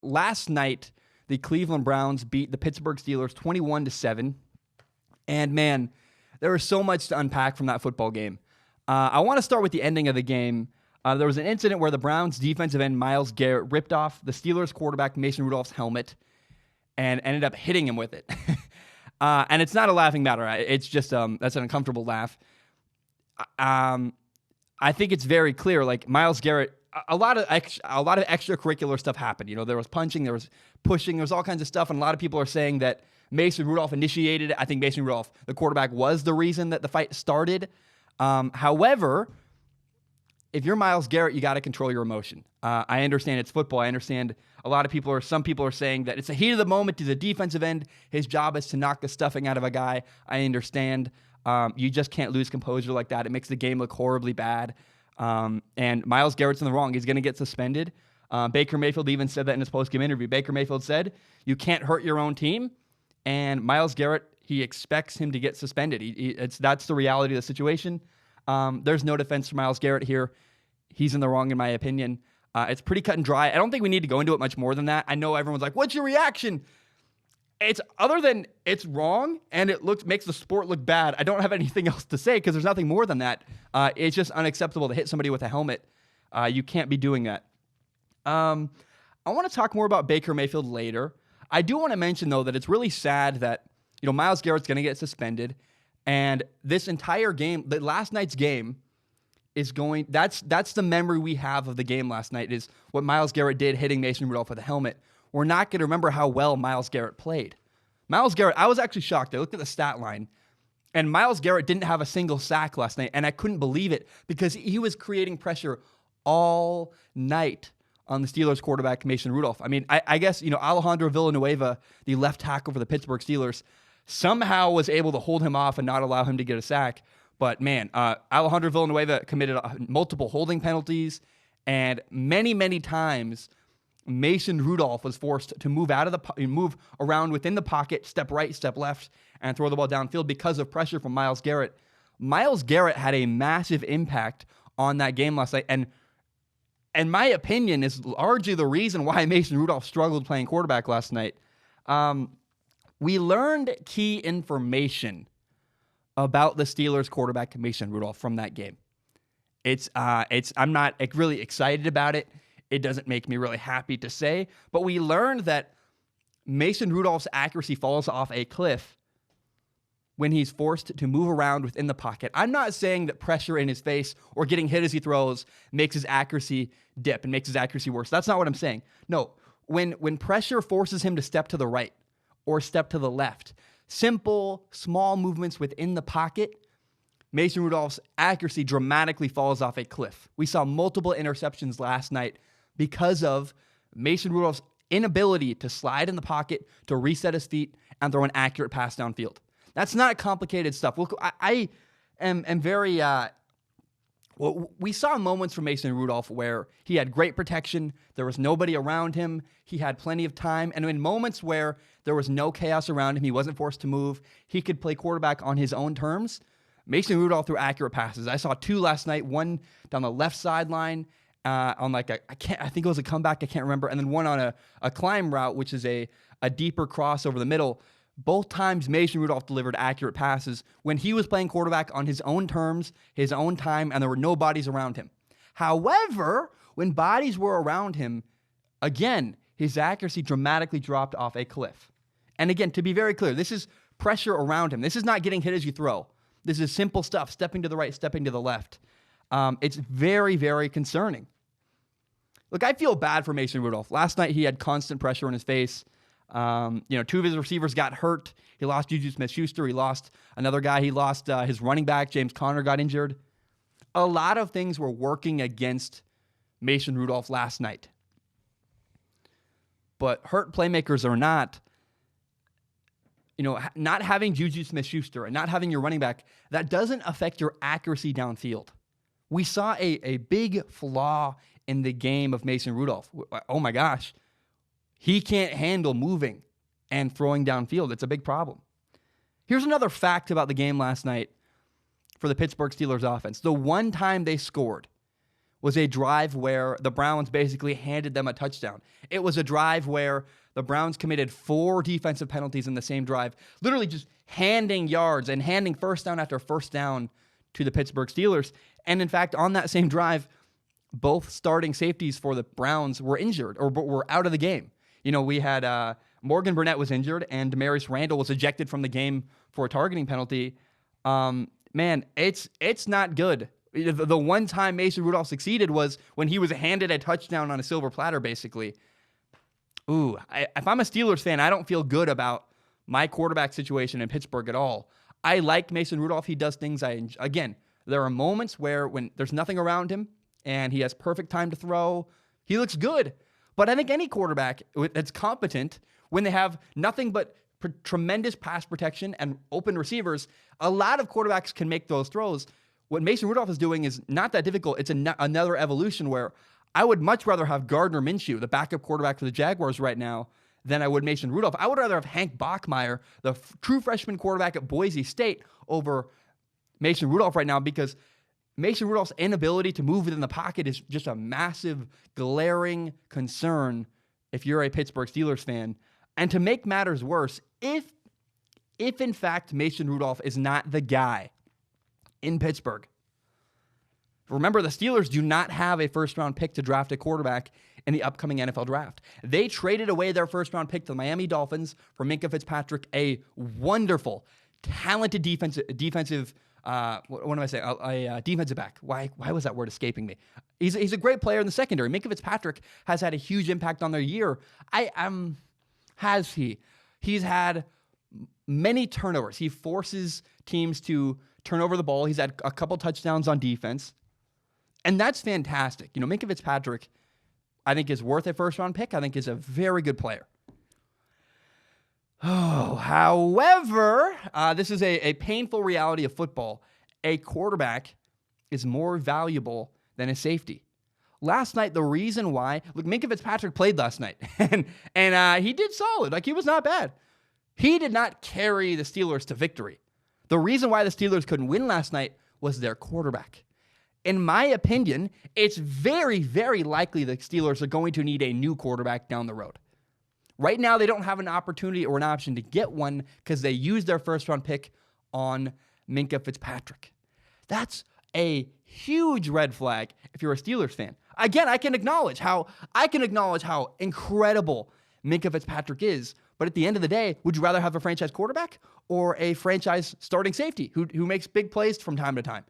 last night, the Cleveland Browns beat the Pittsburgh Steelers 21-7. And man, there was so much to unpack from that football game. I want to start with the ending of the game. There was an incident where the Browns defensive end Myles Garrett ripped off the Steelers quarterback Mason Rudolph's helmet and ended up hitting him with it. And it's not a laughing matter. It's just that's an uncomfortable laugh. I think it's very clear. Like Myles Garrett, a lot of extracurricular stuff happened. You know, there was punching, there was pushing, there was all kinds of stuff, and a lot of people are saying that Mason Rudolph initiated it. I think Mason Rudolph, the quarterback, was the reason that the fight started. However, if you're Myles Garrett, you got to control your emotion. I understand it's football. I understand some people are saying that it's the heat of the moment. He's a defensive end. His job is to knock the stuffing out of a guy. I understand. You just can't lose composure like that. It makes the game look horribly bad. And Myles Garrett's in the wrong. He's going to get suspended. Baker Mayfield even said that in his post-game interview. Baker Mayfield said, you can't hurt your own team. And Myles Garrett, he expects him to get suspended. That's the reality of the situation. There's no defense for Myles Garrett here. He's in the wrong, in my opinion. It's pretty cut and dry. I don't think we need to go into it much more than that. I know everyone's like, what's your reaction? It's other than it's wrong and it makes the sport look bad. I don't have anything else to say because there's nothing more than that. It's just unacceptable to hit somebody with a helmet. You can't be doing that. I want to talk more about Baker Mayfield later. I do want to mention, though, that it's really sad that, Myles Garrett's going to get suspended. And this entire game, the last night's game, that's the memory we have of the game last night, is what Myles Garrett did hitting Mason Rudolph with a helmet. We're not going to remember how well Myles Garrett played. Myles Garrett, I was actually shocked. I looked at the stat line, and Myles Garrett didn't have a single sack last night, and I couldn't believe it because he was creating pressure all night on the Steelers quarterback, Mason Rudolph. I mean, I guess, Alejandro Villanueva, the left tackle for the Pittsburgh Steelers, somehow was able to hold him off and not allow him to get a sack. But man, Alejandro Villanueva committed multiple holding penalties, and many, many times Mason Rudolph was forced to move around within the pocket, step right, step left, and throw the ball downfield because of pressure from Myles Garrett. Myles Garrett had a massive impact on that game last night, and my opinion is largely the reason why Mason Rudolph struggled playing quarterback last night. We learned key information about the Steelers quarterback, Mason Rudolph, from that game. I'm not really excited about it. It doesn't make me really happy to say, but we learned that Mason Rudolph's accuracy falls off a cliff when he's forced to move around within the pocket. I'm not saying that pressure in his face or getting hit as he throws makes his accuracy dip and makes his accuracy worse. That's not what I'm saying. No, when pressure forces him to step to the right or step to the left, simple, small movements within the pocket, Mason Rudolph's accuracy dramatically falls off a cliff. We saw multiple interceptions last night because of Mason Rudolph's inability to slide in the pocket, to reset his feet, and throw an accurate pass downfield. That's not complicated stuff. Look, I am very... we saw moments from Mason Rudolph where he had great protection, there was nobody around him, he had plenty of time, and in moments where there was no chaos around him, he wasn't forced to move, he could play quarterback on his own terms. Mason Rudolph threw accurate passes. I saw two last night, one down the left sideline on I think it was a comeback, I can't remember, and then one on a climb route, which is a deeper cross over the middle. Both times Mason Rudolph delivered accurate passes when he was playing quarterback on his own terms, his own time, and there were no bodies around him. However, when bodies were around him, again, his accuracy dramatically dropped off a cliff. And again, to be very clear, this is pressure around him. This is not getting hit as you throw. This is simple stuff, stepping to the right, stepping to the left. It's very, very concerning. Look, I feel bad for Mason Rudolph. Last night, he had constant pressure in his face. Two of his receivers got hurt. He lost Juju Smith-Schuster. He lost another guy. He lost his running back. James Conner got injured. A lot of things were working against Mason Rudolph last night. But hurt playmakers or not, not having Juju Smith-Schuster and not having your running back, that doesn't affect your accuracy downfield. We saw a big flaw in the game of Mason Rudolph. Oh my gosh. He can't handle moving and throwing downfield. It's a big problem. Here's another fact about the game last night for the Pittsburgh Steelers offense. The one time they scored was a drive where the Browns basically handed them a touchdown. It was a drive where the Browns committed 4 defensive penalties in the same drive, literally just handing yards and handing first down after first down to the Pittsburgh Steelers. And in fact, on that same drive, both starting safeties for the Browns were injured or were out of the game. You know, we had Morgan Burnett was injured and Demarius Randall was ejected from the game for a targeting penalty. Man, it's not good. The one time Mason Rudolph succeeded was when he was handed a touchdown on a silver platter, basically. If I'm a Steelers fan, I don't feel good about my quarterback situation in Pittsburgh at all. I like Mason Rudolph. He does things again, there are moments where when there's nothing around him and he has perfect time to throw, he looks good. But I think any quarterback that's competent, when they have nothing but tremendous pass protection and open receivers, a lot of quarterbacks can make those throws. What Mason Rudolph is doing is not that difficult. It's another evolution where I would much rather have Gardner Minshew, the backup quarterback for the Jaguars right now, than I would Mason Rudolph. I would rather have Hank Bachmeier, the true freshman quarterback at Boise State, over Mason Rudolph right now, because Mason Rudolph's inability to move within the pocket is just a massive, glaring concern if you're a Pittsburgh Steelers fan. And to make matters worse, if in fact Mason Rudolph is not the guy in Pittsburgh. Remember, the Steelers do not have a first-round pick to draft a quarterback in the upcoming NFL draft. They traded away their first-round pick to the Miami Dolphins for Minkah Fitzpatrick, a wonderful, talented defensive back. Why was that word escaping me? He's a great player in the secondary. Minkah Fitzpatrick has had a huge impact on their year. Has he? He's had many turnovers. He forces teams to turn over the ball. He's had a couple touchdowns on defense. And that's fantastic. You know, Minkah Fitzpatrick, I think, is worth a first-round pick. I think is a very good player. However, this is a painful reality of football. A quarterback is more valuable than a safety. Last night, the reason why, look, Minkah Fitzpatrick played last night, and he did solid. Like, he was not bad. He did not carry the Steelers to victory. The reason why the Steelers couldn't win last night was their quarterback. In my opinion, it's very, very likely the Steelers are going to need a new quarterback down the road. Right now, they don't have an opportunity or an option to get one because they used their first-round pick on Minkah Fitzpatrick. That's a huge red flag if you're a Steelers fan. Again, I can acknowledge how incredible Minkah Fitzpatrick is, but at the end of the day, would you rather have a franchise quarterback or a franchise starting safety who makes big plays from time to time?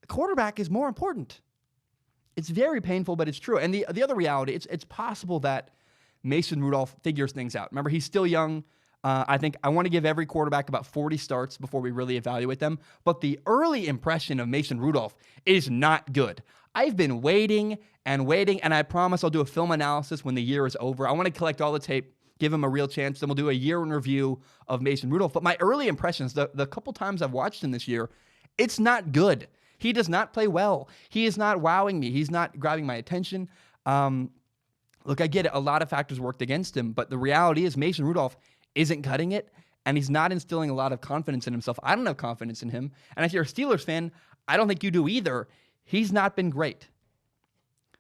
The quarterback is more important. It's very painful, but it's true. And the other reality, it's possible that Mason Rudolph figures things out. Remember, he's still young. I think I want to give every quarterback about 40 starts before we really evaluate them. But the early impression of Mason Rudolph is not good. I've been waiting, and I promise I'll do a film analysis when the year is over. I want to collect all the tape, give him a real chance, then we'll do a year in review of Mason Rudolph. But my early impressions, the couple times I've watched him this year, it's not good. He does not play well. He is not wowing me. He's not grabbing my attention. Look, I get it. A lot of factors worked against him, but the reality is Mason Rudolph isn't cutting it, and he's not instilling a lot of confidence in himself. I don't have confidence in him. And if you're a Steelers fan, I don't think you do either. He's not been great.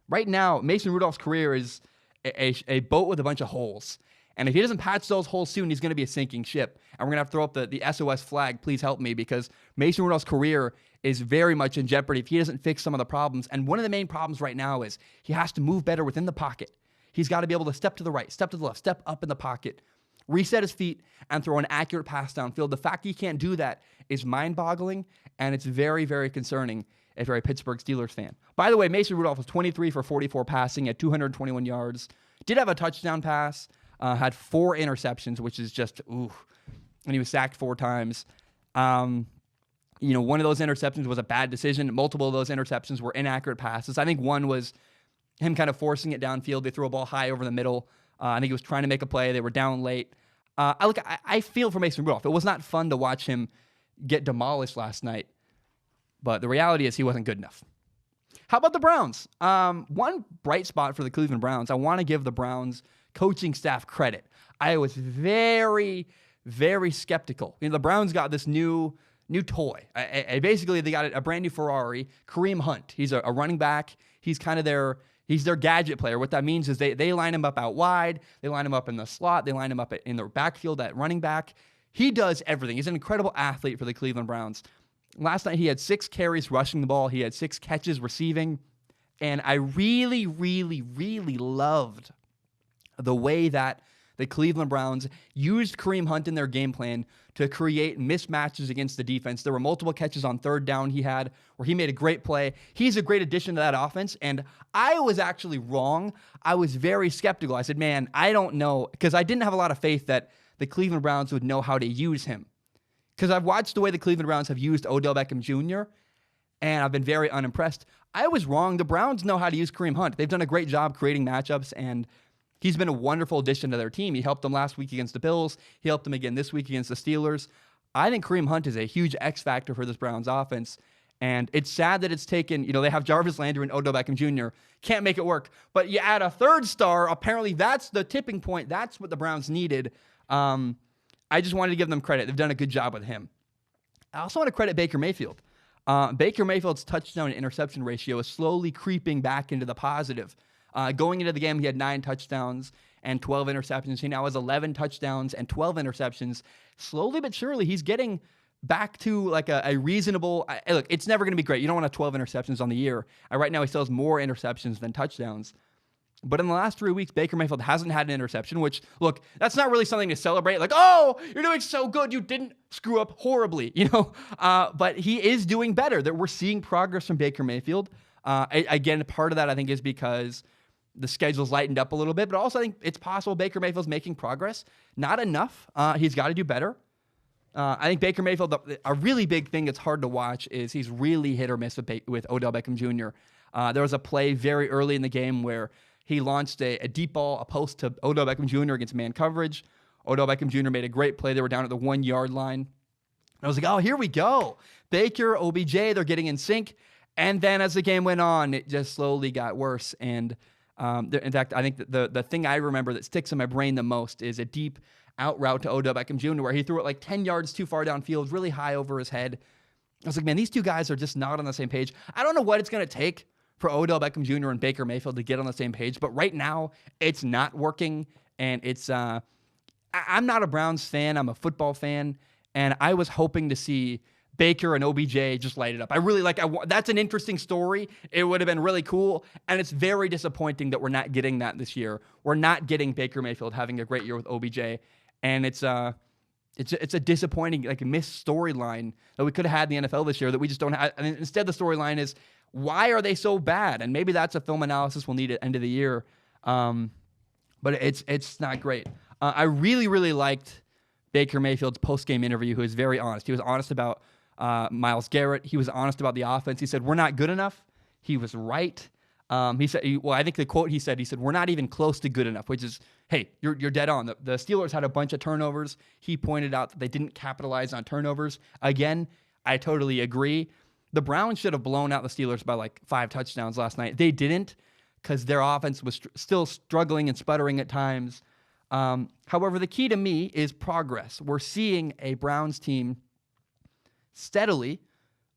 Right now, Mason Rudolph's career is a boat with a bunch of holes. And if he doesn't patch those holes soon, he's going to be a sinking ship. And we're going to have to throw up the SOS flag, please help me, because Mason Rudolph's career is very much in jeopardy if he doesn't fix some of the problems. And one of the main problems right now is he has to move better within the pocket. He's got to be able to step to the right, step to the left, step up in the pocket, reset his feet, and throw an accurate pass downfield. The fact he can't do that is mind-boggling, and it's very, very concerning if you're a Pittsburgh Steelers fan. By the way, Mason Rudolph was 23 for 44 passing at 221 yards. Did have a touchdown pass, had 4 interceptions, which is just, and he was sacked 4 times. One of those interceptions was a bad decision. Multiple of those interceptions were inaccurate passes. I think one was him kind of forcing it downfield. They threw a ball high over the middle. I think he was trying to make a play. They were down late. I feel for Mason Rudolph. It was not fun to watch him get demolished last night, but the reality is he wasn't good enough. How about the Browns? One bright spot for the Cleveland Browns. I want to give the Browns coaching staff credit. I was very, very skeptical. The Browns got this new new toy. Basically, they got a brand new Ferrari, Kareem Hunt. He's a running back. He's kind of he's their gadget player. What that means is they line him up out wide. They line him up in the slot. They line him up in the backfield at running back. He does everything. He's an incredible athlete for the Cleveland Browns. Last night, he had 6 carries rushing the ball. He had 6 catches receiving. And I really, really, really loved the way that the Cleveland Browns used Kareem Hunt in their game plan to create mismatches against the defense. There were multiple catches on third down he had where he made a great play. He's a great addition to that offense, and I was actually wrong. I was very skeptical. I said, man, I don't know, because I didn't have a lot of faith that the Cleveland Browns would know how to use him. Because I've watched the way the Cleveland Browns have used Odell Beckham Jr., and I've been very unimpressed. I was wrong. The Browns know how to use Kareem Hunt. They've done a great job creating matchups, and he's been a wonderful addition to their team. He helped them last week against the Bills. He helped them again this week against the Steelers. I think Kareem Hunt is a huge X factor for this Browns offense, and it's sad that it's taken, they have Jarvis Landry and Odell Beckham Jr. Can't make it work, but you add a third star. Apparently, that's the tipping point. That's what the Browns needed. I just wanted to give them credit. They've done a good job with him. I also want to credit Baker Mayfield. Baker Mayfield's touchdown to interception ratio is slowly creeping back into the positive. Going into the game, he had 9 touchdowns and 12 interceptions. He now has 11 touchdowns and 12 interceptions. Slowly but surely, he's getting back to like a reasonable. Look, it's never going to be great. You don't want to have 12 interceptions on the year. Right now, he still has more interceptions than touchdowns. But in the last 3 weeks, Baker Mayfield hasn't had an interception, which, look, that's not really something to celebrate. Like, oh, you're doing so good. You didn't screw up horribly, But he is doing better. That we're seeing progress from Baker Mayfield. Again, part of that, I think, is because the schedule's lightened up a little bit. But also, I think it's possible Baker Mayfield's making progress. Not enough. He's got to do better. I think Baker Mayfield, a really big thing that's hard to watch is he's really hit or miss with Odell Beckham Jr. There was a play very early in the game where he launched a deep ball, a post to Odell Beckham Jr. against man coverage. Odell Beckham Jr. made a great play. They were down at the 1-yard line. I was like, oh, here we go. Baker, OBJ, they're getting in sync. And then as the game went on, it just slowly got worse. And in fact, I think the thing I remember that sticks in my brain the most is a deep out route to Odell Beckham Jr. where he threw it like 10 yards too far downfield, really high over his head. I was like, man, these two guys are just not on the same page. I don't know what it's going to take for Odell Beckham Jr. and Baker Mayfield to get on the same page, but right now it's not working, and it's I'm not a Browns fan. I'm a football fan, and I was hoping to see Baker and OBJ just light it up. I really that's an interesting story. It would have been really cool, and it's very disappointing that we're not getting that this year. We're not getting Baker Mayfield having a great year with OBJ, and it's a disappointing, missed storyline that we could have had in the NFL this year that we just don't have. And instead, the storyline is, why are they so bad? And maybe that's a film analysis we'll need at the end of the year. But it's not great. I really, really liked Baker Mayfield's post-game interview, who was very honest. He was honest about Myles Garrett. He was honest about the offense. He said, we're not good enough. He was right. He said, I think the quote he said, we're not even close to good enough, which is, hey, you're dead on. The Steelers had a bunch of turnovers. He pointed out that they didn't capitalize on turnovers. Again, I totally agree. The Browns should have blown out the Steelers by 5 touchdowns last night. They didn't, because their offense was still struggling and sputtering at times. However, the key to me is progress. We're seeing a Browns team steadily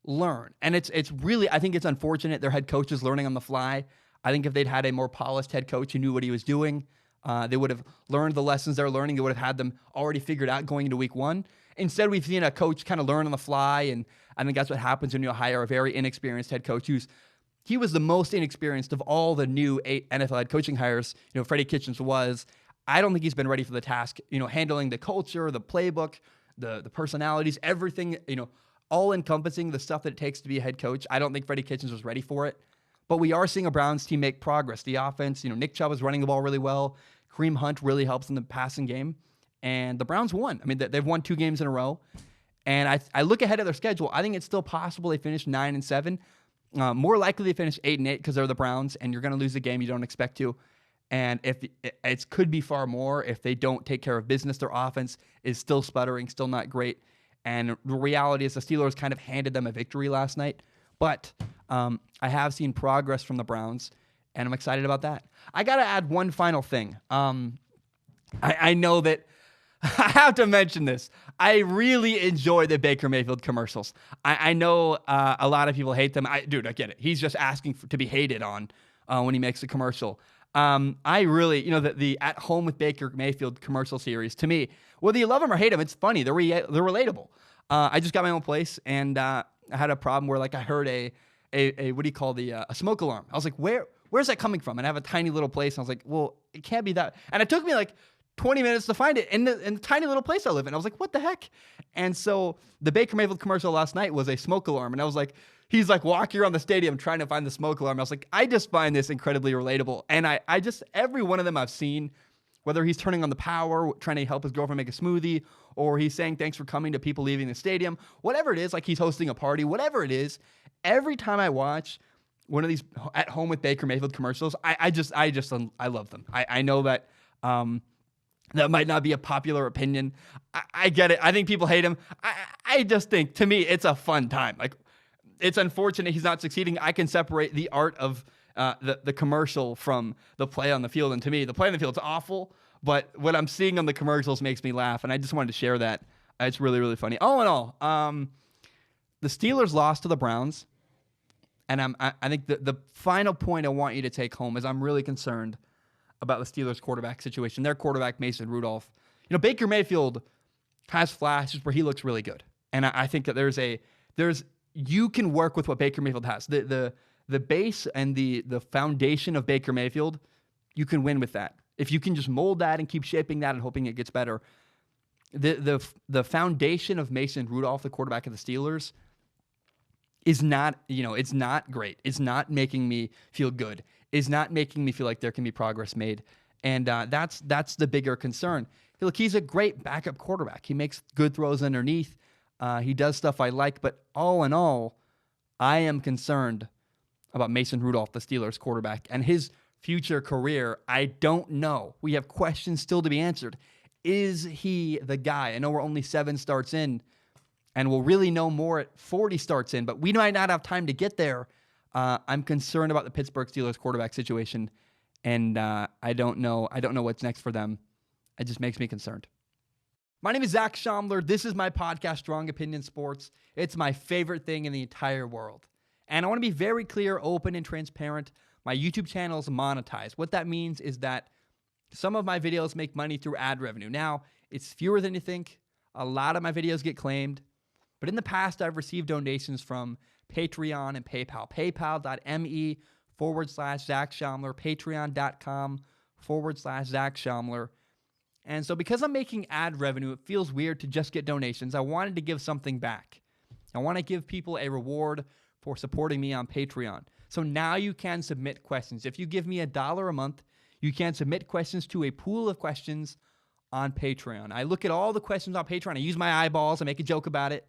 learn. And it's really, I think it's unfortunate their head coach is learning on the fly. I think if they'd had a more polished head coach who knew what he was doing, they would have learned the lessons they're learning. They would have had them already figured out going into week 1. Instead, we've seen a coach kind of learn on the fly, and I think that's what happens when you hire a very inexperienced head coach he was the most inexperienced of all the new 8 NFL head coaching hires. Freddie Kitchens was. I don't think he's been ready for the task, handling the culture, the playbook, the personalities, everything, all encompassing the stuff that it takes to be a head coach. I don't think Freddie Kitchens was ready for it. But we are seeing a Browns team make progress. The offense, Nick Chubb is running the ball really well. Kareem Hunt really helps in the passing game. And the Browns won. I mean, they've won 2 games in a row. And I look ahead at their schedule. I think it's still possible they finish 9-7. More likely they finish 8-8 because they're the Browns, and you're going to lose a game you don't expect to. And if it could be far more if they don't take care of business. Their offense is still sputtering, still not great. And the reality is the Steelers kind of handed them a victory last night. But I have seen progress from the Browns, and I'm excited about that. I got to add one final thing. I know that I have to mention this. I really enjoy the Baker Mayfield commercials. I know a lot of people hate them. Dude, I get it. He's just asking to be hated on when he makes a commercial. I really, the At Home with Baker Mayfield commercial series, to me, whether you love them or hate them, it's funny. They're relatable. I just got my own place, and I had a problem where, like, I heard a what do you call a smoke alarm. I was like, where's that coming from? And I have a tiny little place, and I was like, well, it can't be that. And it took me like 20 minutes to find it in the tiny little place I live in. I was like, what the heck? And so the Baker Mayfield commercial last night was a smoke alarm. And I was like, he's like walking around the stadium trying to find the smoke alarm. I was like, I just find this incredibly relatable. And I just, every one of them I've seen, whether he's turning on the power, trying to help his girlfriend make a smoothie, or he's saying thanks for coming to people leaving the stadium, whatever it is, like he's hosting a party, whatever it is, every time I watch one of these At Home with Baker Mayfield commercials, I love them. I know that, that might not be a popular opinion. I get it. I think people hate him. I just think, to me, it's a fun time. Like, it's unfortunate he's not succeeding. I can separate the art of the commercial from the play on the field. And to me, the play on the field is awful, but what I'm seeing on the commercials makes me laugh. And I just wanted to share that. It's really, really funny. All in all, the Steelers lost to the Browns. And I think the final point I want you to take home is I'm really concerned about the Steelers quarterback situation. Their quarterback, Mason Rudolph. Baker Mayfield has flashes where he looks really good. And I think that you can work with what Baker Mayfield has. The base and the foundation of Baker Mayfield, you can win with that. If you can just mold that and keep shaping that and hoping it gets better. The foundation of Mason Rudolph, the quarterback of the Steelers, is not, it's not great. It's not making me feel good. It's not making me feel like there can be progress made. And that's the bigger concern. Look, he's a great backup quarterback. He makes good throws underneath. He does stuff I like. But all in all, I am concerned about Mason Rudolph, the Steelers quarterback, and his future career. I don't know. We have questions still to be answered. Is he the guy? I know we're only 7 starts in, and we'll really know more at 40 starts in, but we might not have time to get there. I'm concerned about the Pittsburgh Steelers quarterback situation, and I don't know what's next for them. It just makes me concerned. My name is Zach Schaumler. This is my podcast, Strong Opinion Sports. It's my favorite thing in the entire world. And I want to be very clear, open, and transparent. My YouTube channel is monetized. What that means is that some of my videos make money through ad revenue. Now, it's fewer than you think. A lot of my videos get claimed. But in the past, I've received donations from Patreon and PayPal. PayPal.me/Zach Schaumler. Patreon.com/Zach Schaumler. And so because I'm making ad revenue, it feels weird to just get donations. I wanted to give something back. I want to give people a reward for supporting me on Patreon. So now you can submit questions. If you give me $1 a month, you can submit questions to a pool of questions on Patreon. I look at all the questions on Patreon. I use my eyeballs. I make a joke about it.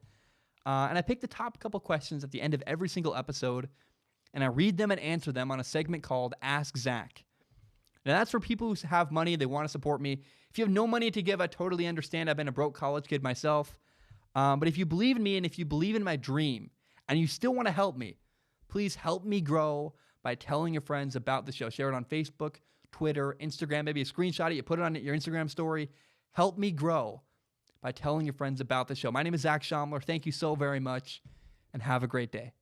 And I pick the top couple questions at the end of every single episode, and I read them and answer them on a segment called Ask Zach. Now, that's for people who have money. They want to support me. If you have no money to give, I totally understand. I've been a broke college kid myself. But if you believe in me and if you believe in my dream and you still want to help me, please help me grow by telling your friends about the show. Share it on Facebook, Twitter, Instagram, maybe a screenshot it. You put it on your Instagram story. Help me grow by telling your friends about the show. My name is Zach Schaumler. Thank you so very much, and have a great day.